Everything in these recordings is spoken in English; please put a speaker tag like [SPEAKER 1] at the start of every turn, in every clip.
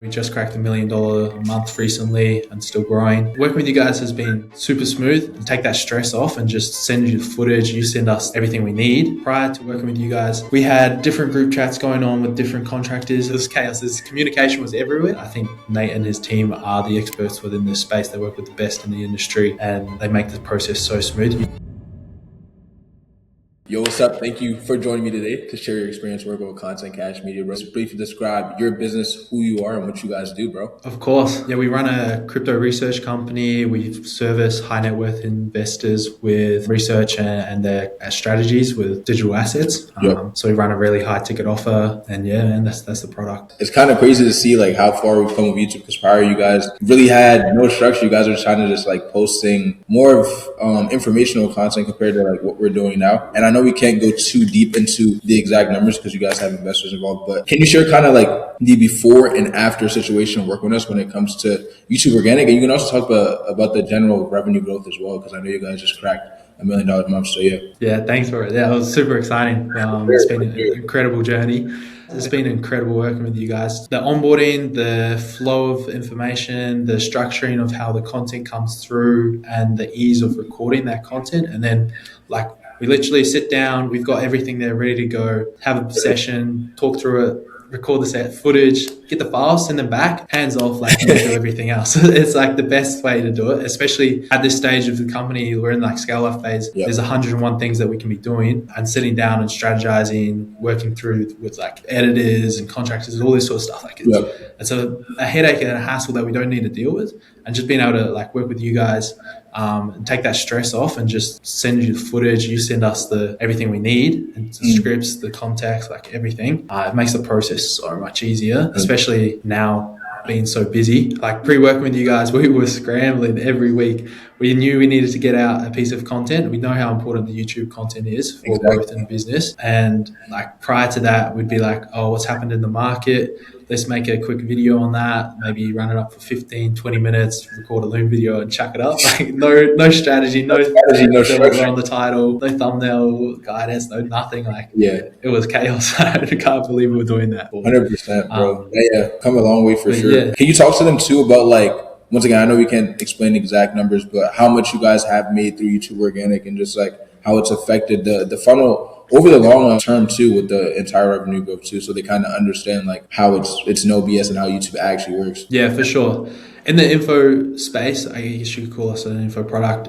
[SPEAKER 1] We just cracked $1 million a month recently and still growing. Working with you guys has been super smooth. And take that stress off and just send you the footage. You send us everything we need. Prior to working with you guys, we had different group chats going on with different contractors. It was chaos. Communication was everywhere. I think Nate and his team are the experts within this space. They work with the best in the industry and they make the process so smooth.
[SPEAKER 2] Yo, what's up? Thank you for joining me today to share your experience working with content cash media, bro. Just briefly describe your business, who you are, and what you guys do, bro.
[SPEAKER 1] Of course. Yeah, we run a crypto research company. We service high net worth investors with research and their strategies with digital assets.
[SPEAKER 2] Yep.
[SPEAKER 1] So we run a really high ticket offer, and yeah, man, that's the product.
[SPEAKER 2] It's kind of crazy to see like how far we've come with YouTube, because prior you guys really had no structure. You guys were trying to just like posting more of informational content compared to like what we're doing now. And I know we can't go too deep into the exact numbers because you guys have investors involved, but can you share kind of like the before and after situation working with us when it comes to YouTube Organic? And you can also talk about the general revenue growth as well, because I know you guys just cracked $1 million a month. So
[SPEAKER 1] yeah, thanks for it. Yeah, it was super exciting. It's been an incredible journey. It's been incredible working with you guys. The onboarding, the flow of information, the structuring of how the content comes through, and the ease of recording that content. And then like we literally sit down, we've got everything there ready to go, have a session, talk through it, record the set footage, get the files, send them back, hands off, like do everything else. It's like the best way to do it, especially at this stage of the company. We're in like scale up phase. Yep. There's 101 things that we can be doing, and sitting down and strategizing, working through with like editors and contractors and all this sort of stuff. Like it's a headache and a hassle that we don't need to deal with. And just being able to like work with you guys, and take that stress off and just send you the footage. You send us everything we need, and the scripts, the context, like everything. It makes the process so much easier, especially now being so busy. Like pre-working with you guys, we were scrambling every week. We knew we needed to get out a piece of content. We know how important the YouTube content is for growth in business. And like prior to that, we'd be like, oh, what's happened in the market? Let's make a quick video on that, maybe run it up for 15, 20 minutes, record a Loom video and chuck it up. Like no strategy, no structure on the title, no thumbnail guidance, no nothing. Like it was chaos. I can't believe we were doing that.
[SPEAKER 2] 100%, bro. Come a long way for sure. Yeah. Can you talk to them too about like, once again, I know we can't explain exact numbers, but how much you guys have made through YouTube Organic and just like how it's affected the funnel over the long term too, with the entire revenue growth too, so they kind of understand like how it's no BS and how YouTube actually works.
[SPEAKER 1] Yeah, for sure. In the info space, I guess you could call us an info product.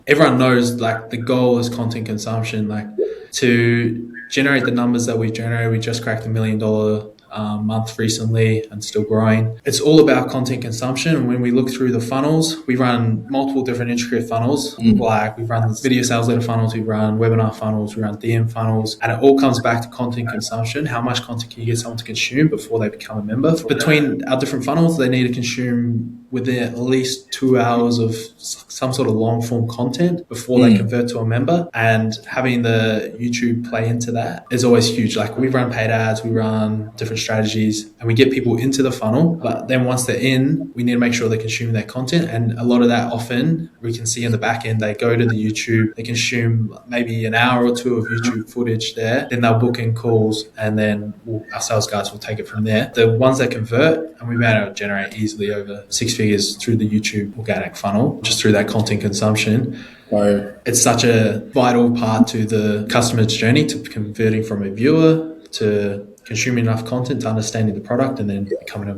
[SPEAKER 1] Everyone knows like the goal is content consumption. Like to generate the numbers that we generated, we just cracked $1 million month recently and still growing. It's all about content consumption. And when we look through the funnels, we run multiple different intricate funnels. Like we run video sales letter funnels, we run webinar funnels, we run DM funnels, and it all comes back to content consumption. How much content can you get someone to consume before they become a member? Between our different funnels, they need to consume within at least 2 hours of some sort of long form content before they convert to a member. And having the YouTube play into that is always huge. Like we run paid ads, we run different strategies, and we get people into the funnel. But then once they're in, we need to make sure they're consuming their content. And a lot of that often we can see in the back end, they go to the YouTube, they consume maybe an hour or two of YouTube footage there, then they'll book in calls, and then our sales guys will take it from there. The ones that convert, and we've been able to generate easily over 6 figures through the YouTube organic funnel, just through that content consumption. It's such a vital part to the customer's journey, to converting from a viewer to consuming enough content to understanding the product and then becoming a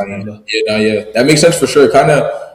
[SPEAKER 1] member.
[SPEAKER 2] That makes sense for sure. Kind of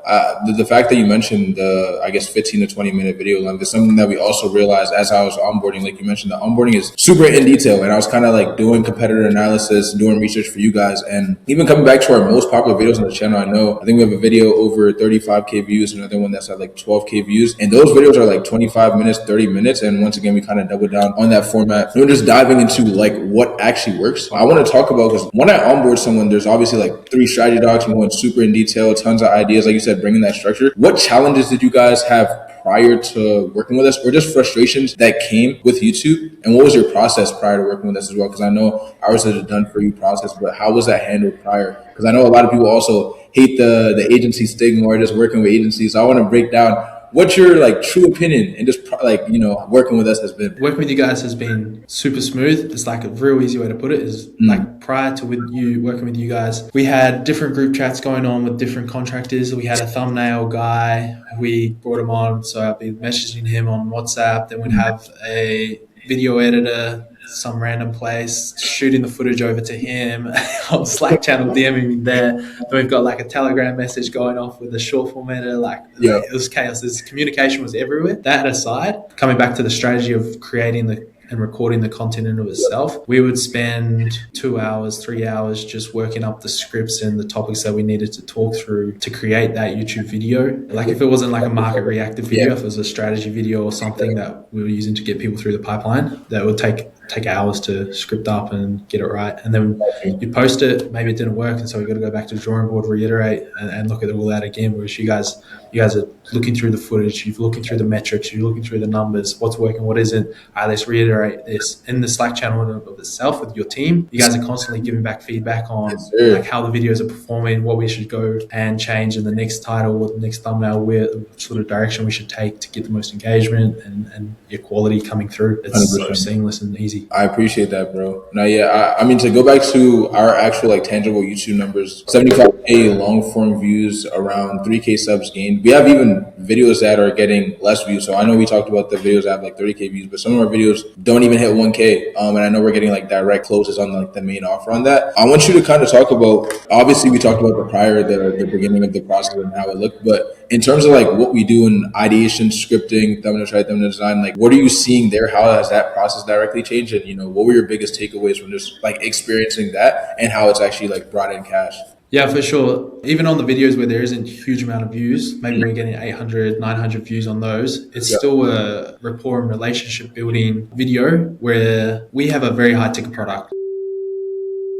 [SPEAKER 2] the fact that you mentioned the, I guess, 15 to 20 minute video length is something that we also realized as I was onboarding. Like you mentioned, the onboarding is super in detail, and I was kind of like doing competitor analysis, doing research for you guys, and even coming back to our most popular videos on the channel. I think we have a video over 35K views, another one that's at like 12K views, and those videos are like 25 minutes, 30 minutes. And once again, we kind of doubled down on that format. We're just diving into like what actually works. I want to talk about, because when I onboard someone, there's obviously like 3 strategy docs, and going super in detail, tons of ideas, like you said, bringing that structure. What challenges did you guys have prior to working with us, or just frustrations that came with YouTube? And what was your process prior to working with us as well? Because I know ours is a done for you process, but how was that handled prior? Because I know a lot of people also hate the agency stigma or just working with agencies. So I want to break down what your like true opinion and just like, you know, working with us has been.
[SPEAKER 1] Working with you guys has been super smooth. It's like a real easy way to put it is like prior to working with you guys, we had different group chats going on with different contractors. We had a thumbnail guy. We brought him on. So I'd be messaging him on WhatsApp. Then we'd have a video editor, some random place, shooting the footage over to him on Slack channel, DMing me there. Then we've got like a Telegram message going off with a short form editor. Like it was chaos. This communication was everywhere. That aside, coming back to the strategy of creating and recording the content in of itself, we would spend 2 hours, 3 hours just working up the scripts and the topics that we needed to talk through to create that YouTube video. Like if it wasn't like a market reactive video, if it was a strategy video or something that we were using to get people through the pipeline, that would take hours to script up and get it right. And then you post it, maybe it didn't work, and so we got to go back to the drawing board, reiterate, and look at all that again. Whereas you guys are looking through the footage, you're looking through the metrics, you're looking through the numbers, what's working, what isn't. All right, let's reiterate this. In the Slack channel of itself with your team, you guys are constantly giving back feedback on like how the videos are performing, what we should go and change in the next title or the next thumbnail, where sort of direction we should take to get the most engagement and your quality coming through. It's 100%. So seamless and easy.
[SPEAKER 2] I appreciate that, bro. Now, yeah, I mean, to go back to our actual like tangible YouTube numbers, 75K long form views, around 3K subs gained. We have even videos that are getting less views. So I know we talked about the videos that have like 30K views, but some of our videos don't even hit 1K. And I know we're getting like direct closes on like the main offer on that. I want you to kind of talk about, obviously we talked about the beginning of the process and how it looked, but in terms of like what we do in ideation, scripting, thumbnail try, thumbnail design, like what are you seeing there? How has that process directly changed? And, you know, what were your biggest takeaways from just like experiencing that and how it's actually like brought in cash?
[SPEAKER 1] Yeah, for sure. Even on the videos where there isn't a huge amount of views, maybe we're getting 800, 900 views on those. It's still a rapport and relationship building video where we have a very high ticket product.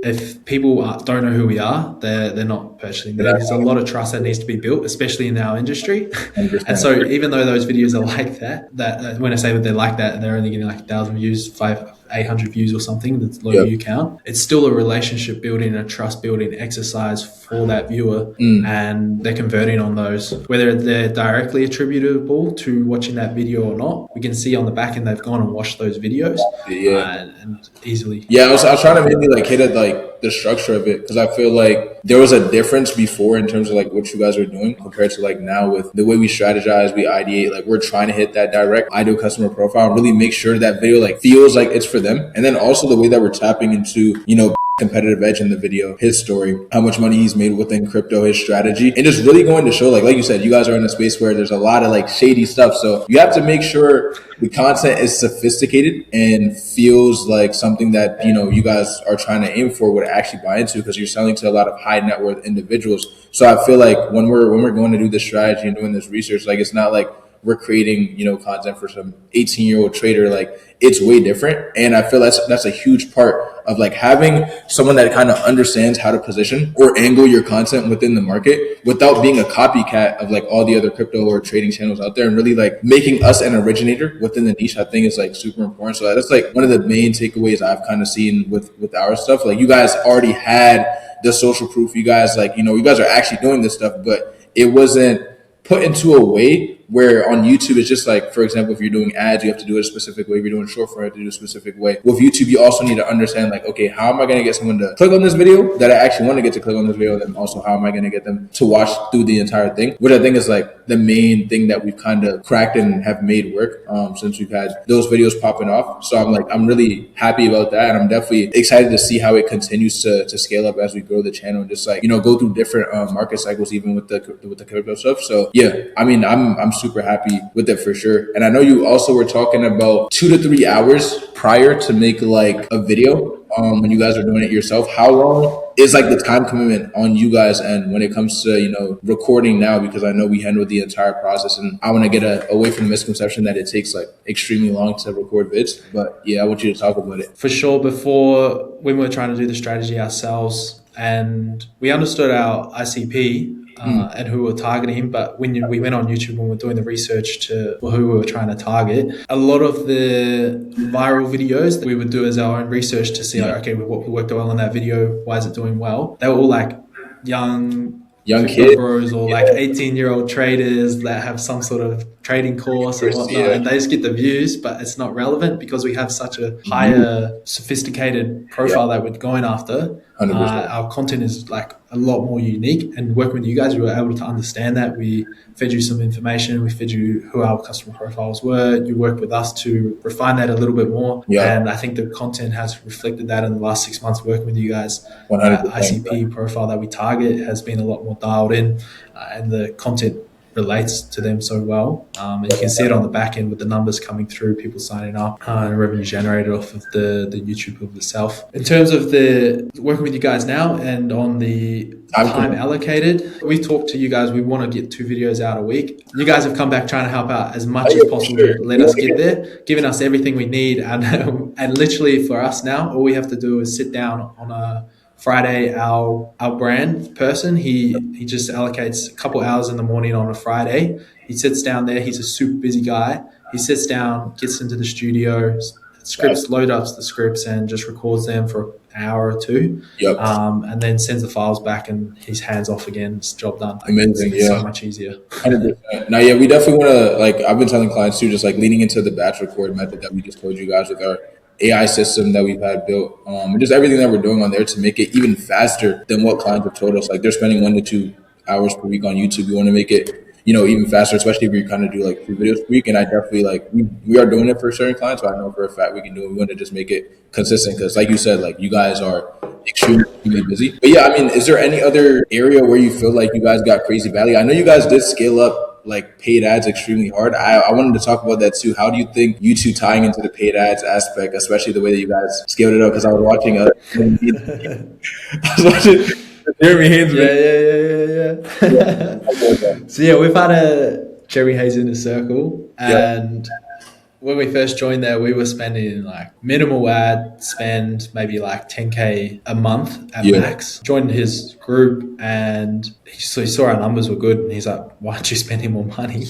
[SPEAKER 1] If people don't know who we are, they're not purchasing. There's a lot of trust that needs to be built, especially in our industry. And so even though those videos are like that when I say that they're like that, they're only getting like 1,000 views, 800 views or something, that's low view count. It's still a relationship building, a trust building exercise for that viewer, and they're converting on those. Whether they're directly attributable to watching that video or not, we can see on the back end they've gone and watched those videos and easily.
[SPEAKER 2] Yeah, I was trying to maybe like hit at like the structure of it, because I feel like there was a difference before in terms of like what you guys are doing compared to like now with the way we strategize, we ideate, like we're trying to hit that direct ideal customer profile and really make sure that video like feels like it's for them. And then also the way that we're tapping into, you know, competitive edge in the video, his story, how much money he's made within crypto, his strategy, and just really going to show like you said, you guys are in a space where there's a lot of like shady stuff. So you have to make sure the content is sophisticated and feels like something that, you know, you guys are trying to aim for, would actually buy into, because you're selling to a lot of high net worth individuals. So I feel like when we're going to do this strategy and doing this research, like it's not like we're creating, you know, content for some 18-year-old trader. Like it's way different. And I feel that's a huge part of like having someone that kind of understands how to position or angle your content within the market without being a copycat of like all the other crypto or trading channels out there, and really like making us an originator within the niche. I think is like super important. So that's like one of the main takeaways I've kind of seen with our stuff. Like you guys already had the social proof. You guys like, you know, you guys are actually doing this stuff, but it wasn't put into a way where on YouTube, it's just like, for example, if you're doing ads, you have to do it a specific way. If you're doing short form, you have to do it a specific way. With YouTube, you also need to understand like, okay, how am I going to get someone to click on this video that I actually want to get to click on this video? And then also, how am I going to get them to watch through the entire thing? Which I think is like the main thing that we've kind of cracked and have made work since we've had those videos popping off. So I'm really happy about that. And I'm definitely excited to see how it continues to scale up as we grow the channel and just like, you know, go through different market cycles, even with the crypto stuff. So yeah, I mean, I'm super happy with it for sure. And I know you also were talking about 2 to 3 hours prior to make like a video when you guys are doing it yourself. How long is like the time commitment on you guys and when it comes to, you know, recording now? Because I know we handle the entire process, and I want to get away from the misconception that it takes like extremely long to record vids. But yeah, I want you to talk about it.
[SPEAKER 1] For sure. Before, when we were trying to do the strategy ourselves and we understood our ICP and who we were targeting, but when we went on YouTube and we were doing the research for who we were trying to target, a lot of the viral videos that we would do as our own research to see like, okay, what worked well in that video, why is it doing well? They were all like young
[SPEAKER 2] young
[SPEAKER 1] crypto
[SPEAKER 2] kids.
[SPEAKER 1] bros or like 18-year-old traders that have some sort of trading course and whatnot, and they just get the views, but it's not relevant because we have such a higher sophisticated profile that we're going after.
[SPEAKER 2] 100%.
[SPEAKER 1] Our content is like a lot more unique, and working with you guys, we were able to understand that. We fed you some information, we fed you who our customer profiles were. You worked with us to refine that a little bit more, and I think the content has reflected that in the last 6 months working with you guys.
[SPEAKER 2] 100%.
[SPEAKER 1] ICP profile that we target has been a lot more dialed in, and the content relates to them so well. And you can see it on the back end with the numbers coming through, people signing up, and revenue generated off of the YouTube of itself. In terms of the working with you guys now and on the time allocated, we talked to you guys. We want to get 2 videos out a week. You guys have come back trying to help out as much as possible to let us get there, giving us everything we need. And literally for us now, all we have to do is sit down on a Friday. Our brand person, he just allocates a couple hours in the morning on a Friday. He sits down there. He's a super busy guy. He sits down, gets into the studio, load up the scripts, and just records them for an hour or 2. And then sends the files back, and he's hands off again. It's job done.
[SPEAKER 2] Amazing.
[SPEAKER 1] It's so much easier.
[SPEAKER 2] 100%. Now, we definitely want to, like, I've been telling clients too, just like leaning into the batch record method that we just told you guys with our AI system that we've had built, and just everything that we're doing on there to make it even faster than what clients have told us. Like, they're spending 1 to 2 hours per week on YouTube. We want to make it, even faster, especially if you kind of do like 2 videos per week. And I definitely we are doing it for certain clients, but I know for a fact we can do it. We want to just make it consistent because, like you said, like you guys are extremely busy. But yeah, I mean, is there any other area where you feel like you guys got crazy value? I know you guys did scale up like paid ads extremely hard. I wanted to talk about that too. How do you think YouTube tying into the paid ads aspect, especially the way that you guys scaled it up? Because I was watching Jeremy Haynes.
[SPEAKER 1] Yeah. So yeah, we've had a Jeremy Haynes in the circle, and when we first joined there, we were spending like minimal ad spend, maybe like 10K a month at max. Joined his group, and he saw our numbers were good, and he's like, "Why aren't you spending more money?"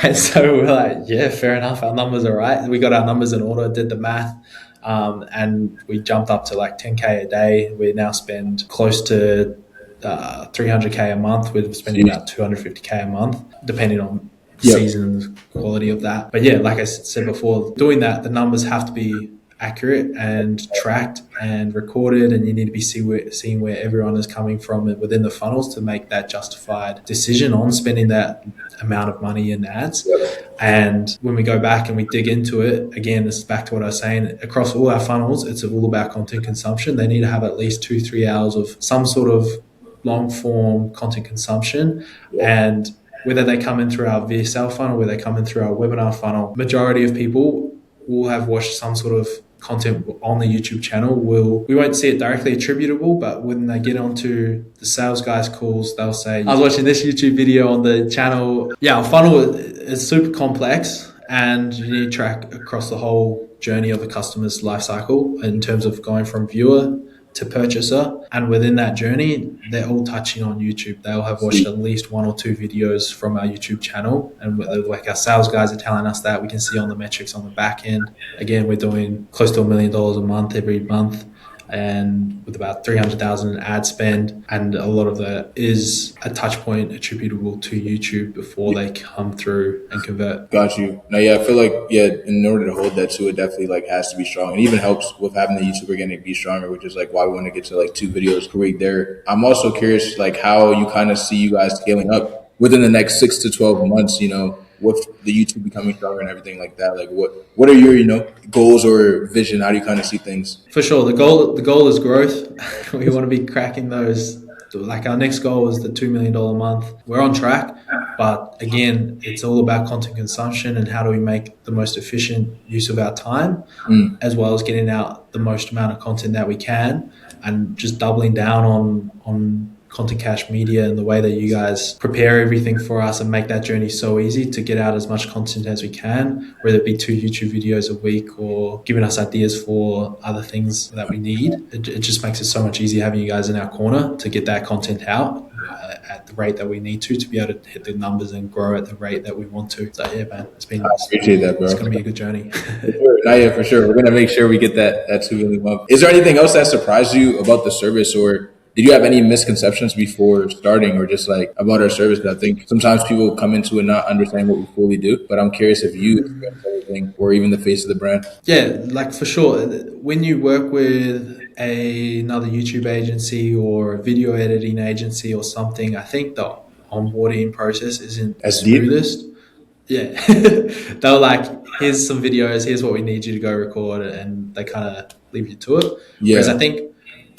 [SPEAKER 1] And so we're like, "Yeah, fair enough. Our numbers are right." We got our numbers in order, did the math, and we jumped up to like 10K a day. We now spend close to 300K a month. We're spending about 250K a month, depending on season quality of that. But yeah, like I said before, doing that, the numbers have to be accurate and tracked and recorded, and you need to be seeing where everyone is coming from within the funnels to make that justified decision on spending that amount of money in ads. And when we go back and we dig into it, again, this is back to what I was saying, across all our funnels, it's all about content consumption. They need to have at least 2-3 hours of some sort of long form content consumption. And whether they come in through our VSL funnel, whether they come in through our webinar funnel, majority of people will have watched some sort of content on the YouTube channel. We won't see it directly attributable, but when they get onto the sales guys calls, they'll say, "I was watching this YouTube video on the channel." Yeah, our funnel is super complex, and you need to track across the whole journey of a customer's life cycle in terms of going from viewer to purchaser. And within that journey, they're all touching on YouTube. They'll have watched at least 1 or 2 videos from our YouTube channel. And like our sales guys are telling us that, we can see on the metrics on the back end. Again, we're doing close to $1 million a month every month, and with about 300,000 in ad spend, and a lot of that is a touch point attributable to YouTube before they come through and convert.
[SPEAKER 2] Got you. Now, I feel like, in order to hold that too, it definitely like has to be strong. It even helps with having the YouTube organic be stronger, which is like why we want to get to like 2 videos per week there. I'm also curious like how you kind of see you guys scaling up within the next 6 to 12 months, with the YouTube becoming stronger and everything like that. Like what are your, goals or vision? How do you kind of see things?
[SPEAKER 1] For sure. The goal is growth. We want to be cracking those. Like our next goal is the $2 million a month. We're on track, but again, it's all about content consumption and how do we make the most efficient use of our time, as well as getting out the most amount of content that we can, and just doubling down on Content Cash Media and the way that you guys prepare everything for us and make that journey so easy to get out as much content as we can, whether it be 2 YouTube videos a week or giving us ideas for other things that we need. It just makes it so much easier having you guys in our corner to get that content out at the rate that we need to be able to hit the numbers and grow at the rate that we want to. So yeah, man,
[SPEAKER 2] I appreciate that, bro.
[SPEAKER 1] It's going to be a good journey.
[SPEAKER 2] For sure. We're going to make sure we get that 2 million month. Is there anything else that surprised you about the service, or Did you have any misconceptions before starting or just like about our service? Because I think sometimes people come into it not understanding what we fully do, but I'm curious if you experienced anything or even the face of the brand.
[SPEAKER 1] Yeah, like for sure. When you work with another YouTube agency or a video editing agency or something, I think the onboarding process isn't the
[SPEAKER 2] As deep?
[SPEAKER 1] smoothest. Yeah. They're like, here's some videos, here's what we need you to go record, and they kind of leave you to it. Whereas I
[SPEAKER 2] Yeah.
[SPEAKER 1] think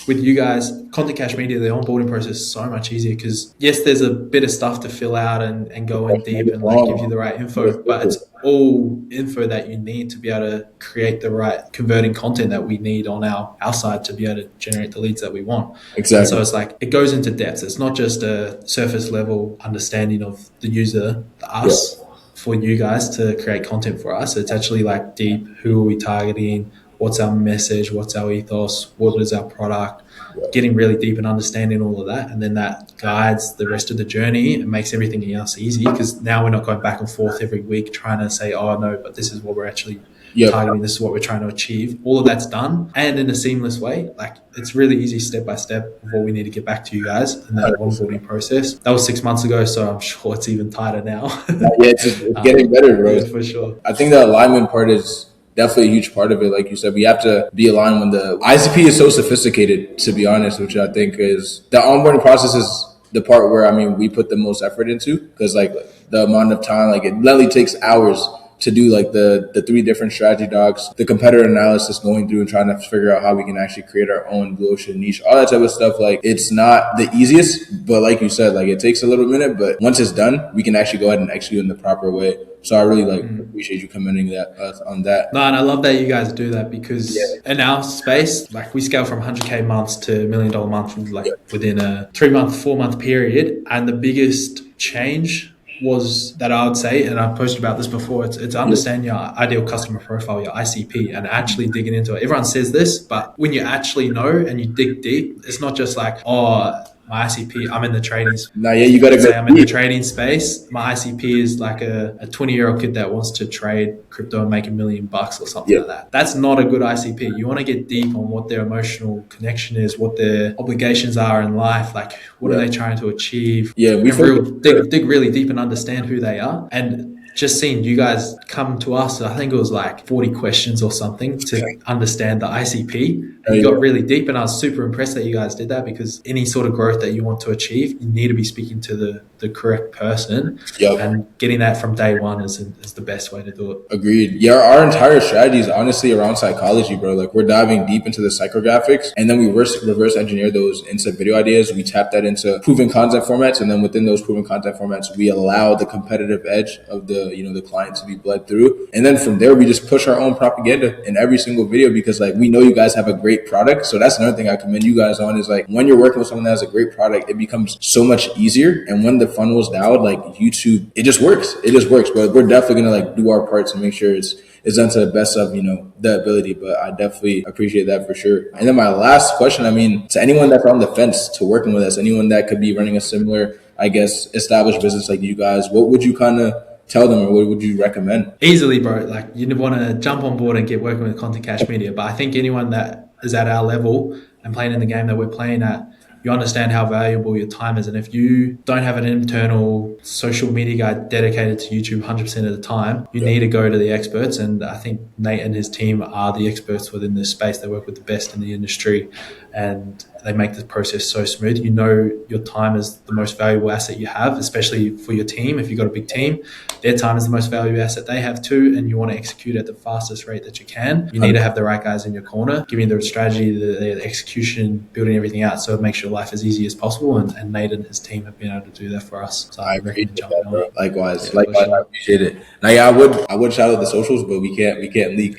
[SPEAKER 1] with you guys, Content Cash Media, the onboarding process is so much easier because yes, there's a bit of stuff to fill out and go in deep and like give you the right info, but it's all info that you need to be able to create the right converting content that we need on our side to be able to generate the leads that we want. And so
[SPEAKER 2] Exactly.
[SPEAKER 1] it's like it goes into depth. It's not just a surface level understanding of the user,
[SPEAKER 2] Yeah.
[SPEAKER 1] us, for you guys to create content for us. It's actually like deep. Who are we targeting? What's our message? What's our ethos? What is our product? Getting really deep and understanding all of that. And then that guides the rest of the journey and makes everything else easy because now we're not going back and forth every week trying to say, oh, no, but this is what we're actually
[SPEAKER 2] Yep.
[SPEAKER 1] targeting. This is what we're trying to achieve. All of that's done and in a seamless way. Like it's really easy step by step of what we need to get back to you guys in that
[SPEAKER 2] 100%.
[SPEAKER 1] onboarding process. That was 6 months ago, so I'm sure it's even tighter now.
[SPEAKER 2] Yeah, it's getting better, bro.
[SPEAKER 1] Yeah, for sure.
[SPEAKER 2] I think the alignment part is definitely a huge part of it. Like you said, we have to be aligned when the ICP is so sophisticated, to be honest, which I think is the onboarding process is the part where, I mean, we put the most effort into because like the amount of time, like it literally takes hours to do like the three different strategy docs, the competitor analysis, going through and trying to figure out how we can actually create our own blue ocean niche, all that type of stuff. Like it's not the easiest, but like you said, like it takes a little minute, but once it's done, we can actually go ahead and execute in the proper way. So I really like appreciate you commenting that on that.
[SPEAKER 1] No, and I love that you guys do that because in our space, like we scale from 100K months to $1 million months like within a 3-month, 4-month period. And the biggest change was that I would say, and I've posted about this before, it's understand your ideal customer profile, your ICP, and actually digging into it. Everyone says this, but when you actually know and you dig deep, it's not just like, oh, my ICP, I'm in the trading.
[SPEAKER 2] Now, yeah, you got to
[SPEAKER 1] Say
[SPEAKER 2] go
[SPEAKER 1] I'm in the
[SPEAKER 2] deep.
[SPEAKER 1] trading space. My ICP is like a 20-year-old kid that wants to trade crypto and make $1 million or something like that. That's not a good ICP. You want to get deep on what their emotional connection is, what their obligations are in life, like what are they trying to achieve.
[SPEAKER 2] Yeah, we
[SPEAKER 1] dig really deep and understand who they are. And just seeing you guys come to us, I think it was like 40 questions or something to understand the ICP. And you got really deep, and I was super impressed that you guys did that because any sort of growth that you want to achieve, you need to be speaking to the correct person.
[SPEAKER 2] Yep.
[SPEAKER 1] And getting that from day one is the best way to do it.
[SPEAKER 2] Agreed. Yeah, our entire strategy is honestly around psychology, bro. Like we're diving deep into the psychographics, and then we reverse engineer those into video ideas. We tap that into proven content formats, and then within those proven content formats, we allow the competitive edge of the the client to be bled through, and then from there we just push our own propaganda in every single video because like we know you guys have a great product. So that's another thing I commend you guys on is like when you're working with someone that has a great product, it becomes so much easier. And when the funnel's down, like YouTube, it just works. But we're definitely gonna like do our parts and make sure it's done to the best of the ability. But I definitely appreciate that for sure. And then my last question, I mean, to anyone that's on the fence to working with us, anyone that could be running a similar, I guess, established business like you guys, what would you kind of tell them, or what would you recommend?
[SPEAKER 1] Easily, bro. Like you want to jump on board and get working with Content Cash Media. But I think anyone that is at our level and playing in the game that we're playing at, you understand how valuable your time is. And if you don't have an internal social media guy dedicated to YouTube 100% of the time, you need to go to the experts. And I think Nate and his team are the experts within this space. They work with the best in the industry and they make the process so smooth. You know your time is the most valuable asset you have, especially for your team. If you've got a big team, their time is the most valuable asset they have too, and you want to execute at the fastest rate that you can. You need to have the right guys in your corner, giving the strategy, the execution, building everything out so it makes your life as easy as possible. And Nate and his team have been able to do that for us. So
[SPEAKER 2] I appreciate
[SPEAKER 1] jump
[SPEAKER 2] that,
[SPEAKER 1] on.
[SPEAKER 2] bro. Likewise,
[SPEAKER 1] Sure.
[SPEAKER 2] I appreciate it. Now, yeah, I would shout out the socials, but we can't leak.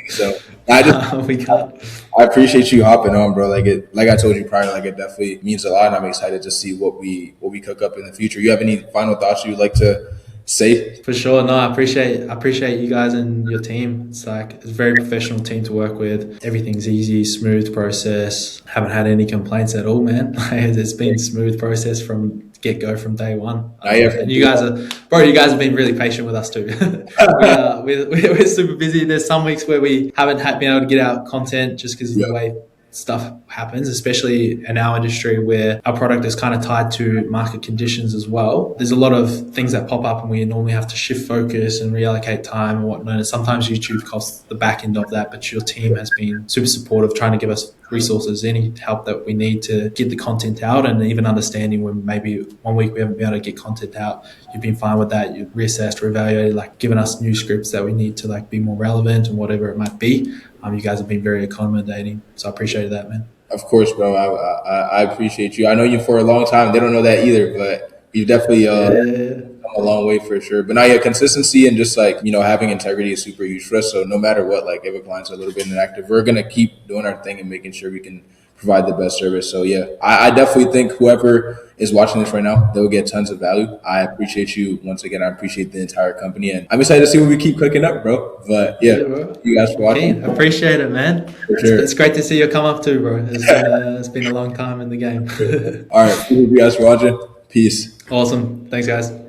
[SPEAKER 2] So
[SPEAKER 1] We can't.
[SPEAKER 2] I appreciate you hopping on, bro. Like I told you prior, like it definitely means a lot, and I'm excited to see what we cook up in the future. You have any final thoughts you'd like to say?
[SPEAKER 1] For sure. No, I appreciate you guys and your team. It's a very professional team to work with. Everything's easy, smooth process. Haven't had any complaints at all, man. It's been smooth process from get-go from day one. And you guys have been really patient with us too. We're super busy. There's some weeks where we haven't been able to get out content just because of the way stuff happens, especially in our industry where our product is kind of tied to market conditions as well. There's a lot of things that pop up and we normally have to shift focus and reallocate time and whatnot. And sometimes YouTube costs the back end of that, but your team has been super supportive, trying to give us resources, any help that we need to get the content out, and even understanding when maybe 1 week we haven't been able to get content out. You've been fine with that. You've reassessed, reevaluated, like giving us new scripts that we need to like be more relevant and whatever it might be. You guys have been very accommodating, so I appreciate that, man.
[SPEAKER 2] Of course, bro. I appreciate you. I know you for a long time. They don't know that either, but you've definitely come a long way for sure. But now, yeah, consistency and just like, having integrity is super huge for us. So no matter what, like if a client's a little bit inactive, we're going to keep doing our thing and making sure we can provide the best service. So yeah, I definitely think whoever is watching this right now, they'll get tons of value. I appreciate you once again. I appreciate the entire company, and I'm excited to see what we keep cooking up, bro. But yeah, bro. You guys for watching.
[SPEAKER 1] Okay, appreciate it, man.
[SPEAKER 2] For sure.
[SPEAKER 1] It's great to see you come up too, bro. It's been a long time in the game.
[SPEAKER 2] All right, you guys for watching. Peace.
[SPEAKER 1] Awesome. Thanks, guys.